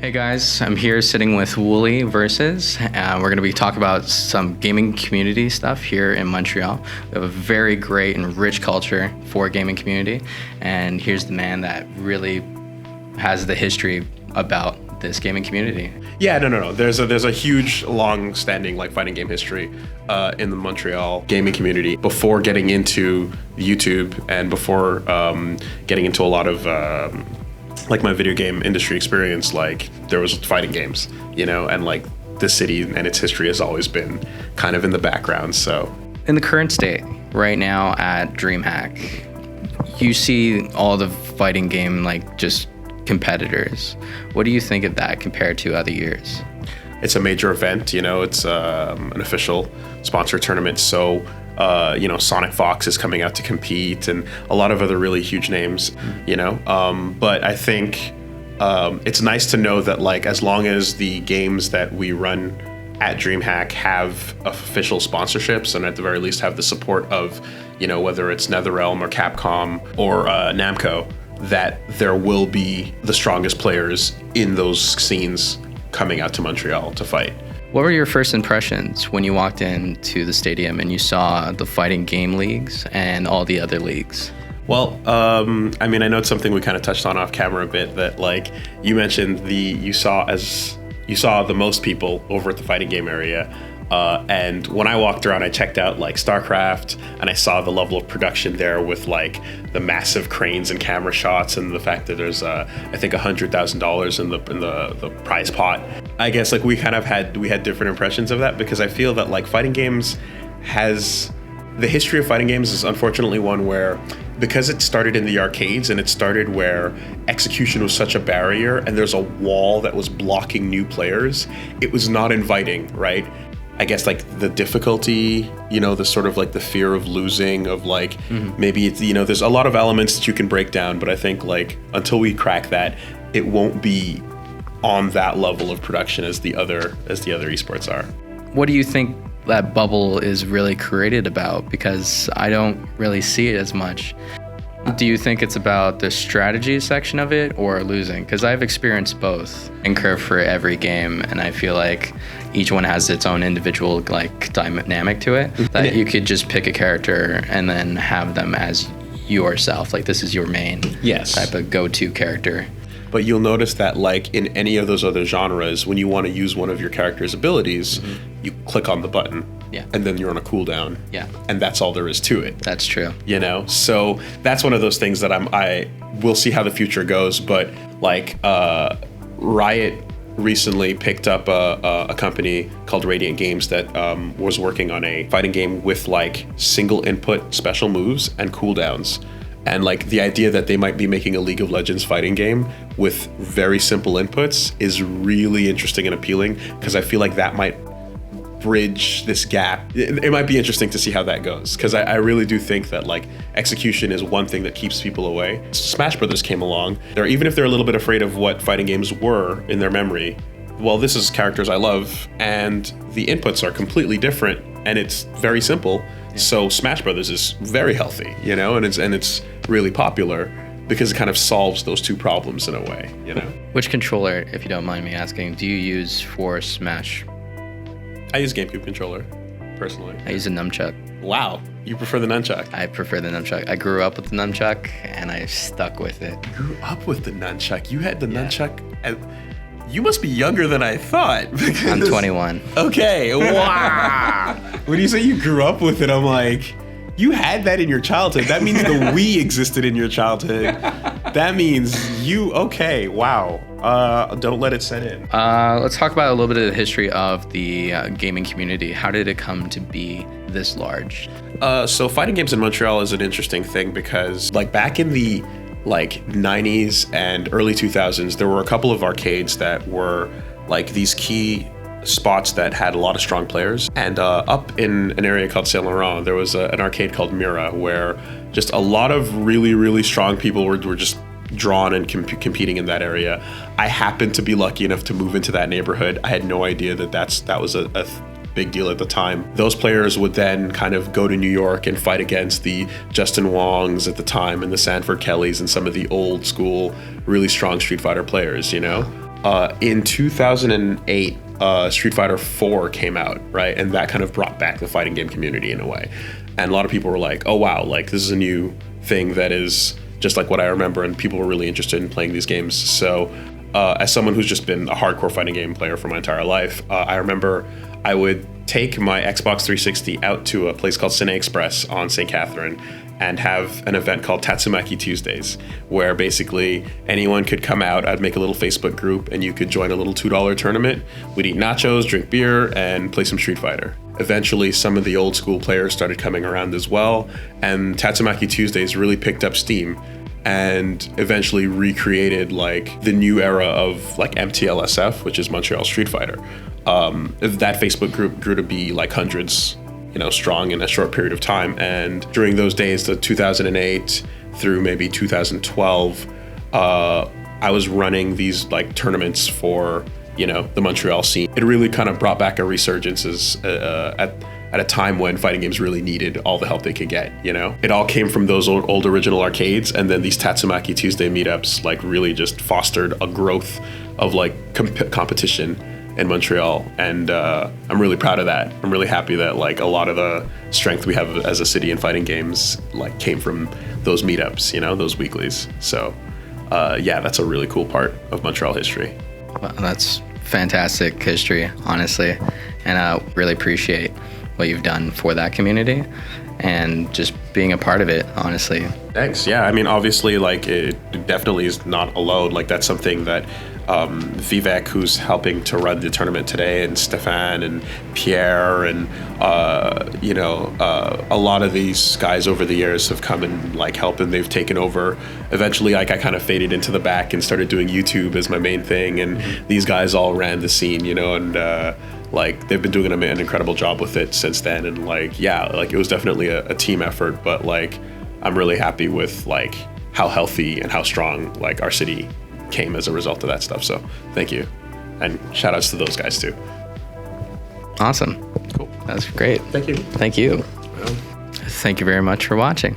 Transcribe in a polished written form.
Hey guys, I'm here sitting with Woolie versus. We're going to be talking about some gaming community stuff here in Montreal. We have a very great and rich culture for gaming community, and here's the man that really has the history about this gaming community. Yeah, no. There's a huge, long-standing fighting game history in the Montreal gaming community. Before getting into YouTube and before getting into a lot of my video game industry experience, there was fighting games, and the city and its history has always been kind of in the background. So in the current state, right now at DreamHack, you see all the fighting game just competitors. What do you think of that compared to other years? It's a major event, it's an official sponsored tournament. So Sonic Fox is coming out to compete and a lot of other really huge names, but I think it's nice to know that as long as the games that we run at DreamHack have official sponsorships and at the very least have the support of, whether it's NetherRealm or Capcom or Namco, that there will be the strongest players in those scenes coming out to Montreal to fight. What were your first impressions when you walked into the stadium and you saw the fighting game leagues and all the other leagues? Well, I know it's something we kind of touched on off camera a bit, that you mentioned you saw the most people over at the fighting game area. And when I walked around, I checked out StarCraft, and I saw the level of production there with the massive cranes and camera shots, and the fact that there's I think $100,000 in the prize pot. I guess we had different impressions of that, because I feel that fighting games the history of fighting games is unfortunately one where, because it started in the arcades and it started where execution was such a barrier and there's a wall that was blocking new players, it was not inviting, right? I guess the difficulty, the sort of the fear of losing, of maybe it's, there's a lot of elements that you can break down, but I think until we crack that, it won't be on that level of production as the other esports are. What do you think that bubble is really created about? Because I don't really see it as much. Do you think it's about the strategy section of it or losing? Because I've experienced both and curve for every game, and I feel like each one has its own individual dynamic to it, that you could just pick a character and then have them as yourself. This is your main type of go-to character. But you'll notice that in any of those other genres, when you want to use one of your character's abilities, you click on the button. Yeah. And then you're on a cooldown. Yeah. And that's all there is to it. That's true. So that's one of those things that I will see how the future goes. But Riot recently picked up a company called Radiant Games that was working on a fighting game with single input special moves and cooldowns. And the idea that they might be making a League of Legends fighting game with very simple inputs is really interesting and appealing, because I feel that might bridge this gap. It might be interesting to see how that goes, because I really do think that execution is one thing that keeps people away. Smash Brothers came along. Even if they're a little bit afraid of what fighting games were in their memory, well, this is characters I love, and the inputs are completely different, and it's very simple. So Smash Brothers is very healthy, and it's really popular because it kind of solves those two problems in a way, Which controller, if you don't mind me asking, do you use for Smash? I use GameCube controller, personally. I use a nunchuck. Wow, you prefer the nunchuck? I prefer the nunchuck. I grew up with the nunchuck, and I stuck with it. You grew up with the nunchuck? You had the nunchuck? You must be younger than I thought. I'm 21. Okay, wow. When you say you grew up with it, I'm like, you had that in your childhood. That means the Wii existed in your childhood. That means okay, wow. Don't let it set in. Let's talk about a little bit of the history of the gaming community. How did it come to be this large? So fighting games in Montreal is an interesting thing, because back in the 90s and early 2000s, there were a couple of arcades that were these key spots that had a lot of strong players. And up in an area called Saint Laurent, there was an arcade called Mira, where just a lot of really, really strong people were just drawn and competing in that area. I happened to be lucky enough to move into that neighborhood. I had no idea that was a big deal at the time. Those players would then kind of go to New York and fight against the Justin Wongs at the time and the Sanford Kellys and some of the old school, really strong Street Fighter players, In 2008, Street Fighter 4 came out, right? And that kind of brought back the fighting game community in a way. And a lot of people were like, oh, wow, like this is a new thing that is just like what I remember. And people were really interested in playing these games. So as someone who's just been a hardcore fighting game player for my entire life, I remember I would take my Xbox 360 out to a place called Cine Express on St. Catherine and have an event called Tatsumaki Tuesdays, where basically anyone could come out. I'd make a little Facebook group and you could join a little $2 tournament. We'd eat nachos, drink beer, and play some Street Fighter. Eventually, some of the old school players started coming around as well, and Tatsumaki Tuesdays really picked up steam and eventually recreated like the new era of like MTLSF, which is Montreal Street Fighter. That Facebook group grew to be like hundreds, strong in a short period of time. And during those days, the 2008 through maybe 2012, I was running these like tournaments for, the Montreal scene. It really kind of brought back a resurgence at a time when fighting games really needed all the help they could get, It all came from those old original arcades, and then these Tatsumaki Tuesday meetups like really just fostered a growth of like competition in Montreal, and I'm really proud of that. I'm really happy that like a lot of the strength we have as a city in fighting games like came from those meetups, those weeklies. So yeah, that's a really cool part of Montreal history. Well, that's fantastic history, honestly, and I really appreciate what you've done for that community and just being a part of it, honestly. Thanks. Yeah, I mean, obviously, like it definitely is not alone. Like that's something that Vivek, who's helping to run the tournament today, and Stefan and Pierre and a lot of these guys over the years have come and like helped, and they've taken over. Eventually, like I kind of faded into the back and started doing YouTube as my main thing, and these guys all ran the scene, and like they've been doing an incredible job with it since then. And like, yeah, like it was definitely a team effort, but like I'm really happy with like how healthy and how strong like our city came as a result of that stuff. So thank you, and shout outs to those guys too. Awesome. Cool. That's great. Thank you. Thank you. Thank you very much for watching.